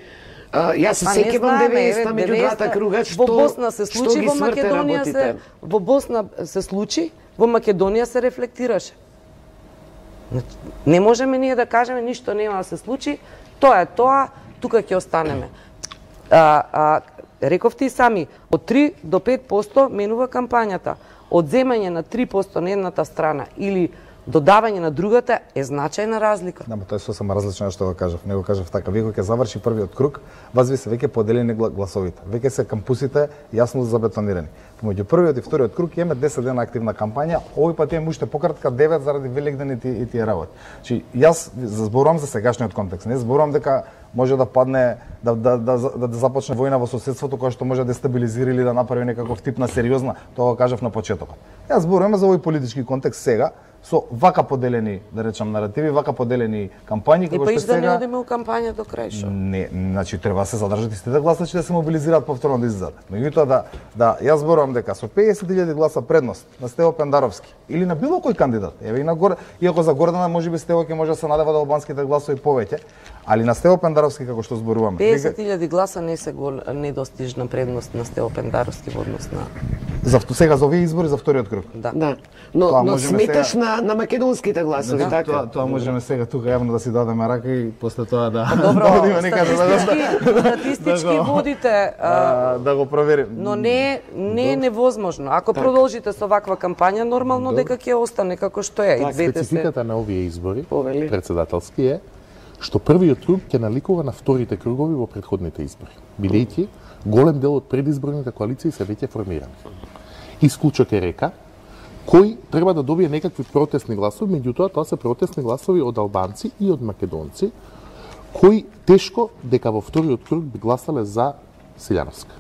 S1: Јас се сеќавам 90-та меѓу двата круга што
S3: во Босна се случи, во Македонија се во Босна се случи, во Македонија се рефлектираше. Не можеме ние да кажеме ништо нема да се случи, тоа е тоа, тука ќе останеме. Рековте и сами, од 3 до 5% менува кампањата. Од земање на 3% на едната страна или додавање на другата е значајна разлика.
S2: Да, тоа е сосема различно што го кажав. Не го кажав така. Вие кога ќе заврши првиот круг, вас ви се веќе поделени гласовите. Веќе се кампусите јасно забетонирани. Помеѓу првиот и вториот круг имаме 10 дена активна кампања, овој пат имаме уште пократка 9 заради Великден и тие работи. Значи, јас зборувам за сегашниот контекст, не зборувам дека може да падне да започне војна во соседството која што може да дестабилизира или да направи некаков тип на сериозна, тоа го кажав на почетокот. Јас зборувам за овој политички контекст сега, со вака поделени, да речам, наративи, вака поделени кампањи,
S3: како што сега... И па да не одиме у кампања до крај шо?
S2: Не, значи треба да се задржат истите гласачи да се мобилизираат повторно да излезат. Меѓутоа јас зборувам дека со 50.000 гласа предност на Стево Пендаровски или на било кој кандидат, еве и на иако за Гордана можеби Стево ќе може да се надева да албанските гласови повеќе, али на Стево Пендаровски како што зборуваме.
S3: 50.000 гласа не се недостижна предност на Стево Пендаровски во однос на
S2: сега за овие избори за вториот круг.
S1: Да. Но сметаш на македонските гласови, така?
S2: Тоа можеме сега тука јавно да си дадеме рака и после тоа да
S3: одиме некаде статистички водите
S2: да го проверим.
S3: Но не е невозможно. Ако продолжите со ваква кампања, нормално дека ќе остане како што е.
S4: Спецификата на овие избори председателски е што првиот круг ќе наликува на вторите кругови во претходните избори, бидејќи голем дел од предизборните коалиции се веќе формирани. Исклучок е река, кој треба да добие некакви протестни гласови, меѓутоа тоа се протестни гласови од албанци и од македонци, кои тешко дека во вториот круг би гласале за Силјановска.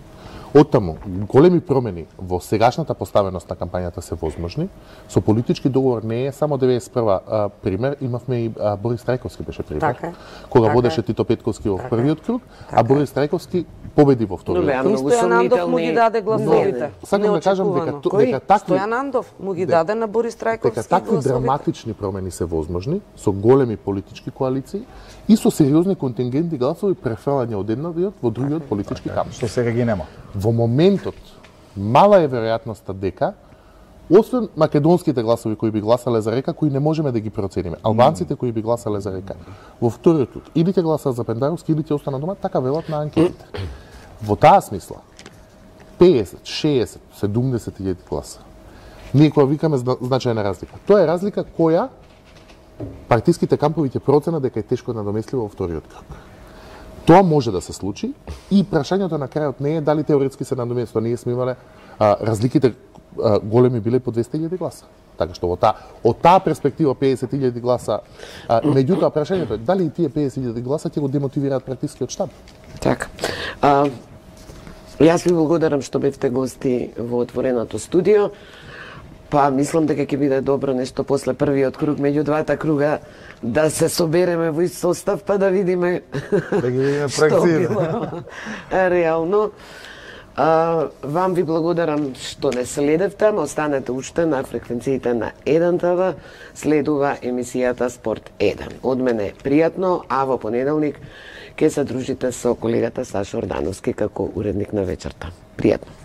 S4: Оттаму, големи промени во сегашната поставеност на кампањата се возможни. Со политички договор не е само 91 пример, имавме и Борис Трајковски беше пример, кога водеше Тито Петковски во првиот круг, а Борис Трајковски победи во вториот круг.
S3: Стојан Андов му ги даде гласовите.
S4: Сакам да кажам дека такви
S3: Стојан Андов му ги даде на Борис Трајковски
S4: гласовите. Дека такви драматични промени се возможни со големи политички коалиции и со сериозни контингенти гласови префрлање од едниот во другиот политички камп.
S2: Што сега ги нема.
S4: Во моментот мала е веројатноста дека освен македонските гласови кои би гласале за Река, кои не можеме да ги процениме, албанците кои би гласале за Река, во вториот круг или ќе гласат за Пендаровски или ќе останат дома, така велат на анкетите. Во таа смисла 50, 60, 70.000 гласа. Ние кога викаме значајна разлика. Тоа е разлика која партиските кампови ќе проценат дека е тешко надоместливо во вториот круг. Тоа може да се случи и прашањето на крајот не е дали теоретски се надомества. Ние сме имале разликите големи биле по 200.000 гласа. Така што од таа перспектива 50.000 гласа, меѓутоа прашањето е дали и тие 50.000 гласа ќе го демотивираат партискиот штаб.
S1: Така. Јас ви благодарам што бевте гости во отвореното студио. Па мислам дека ќе биде добро нешто после првиот круг, меѓу двата круга да се собереме во ист состав па да видиме
S2: да ги видиме проекција.
S1: Реално. Вам ви благодарам што не следевте, останете уште на фреквенциите на 1 ТВ, следува емисијата Спорт 1. Од мене пријатно, а во понеделник ќе се дружите со колегата Сашо Ордановски како уредник на вечерта. Пријатно.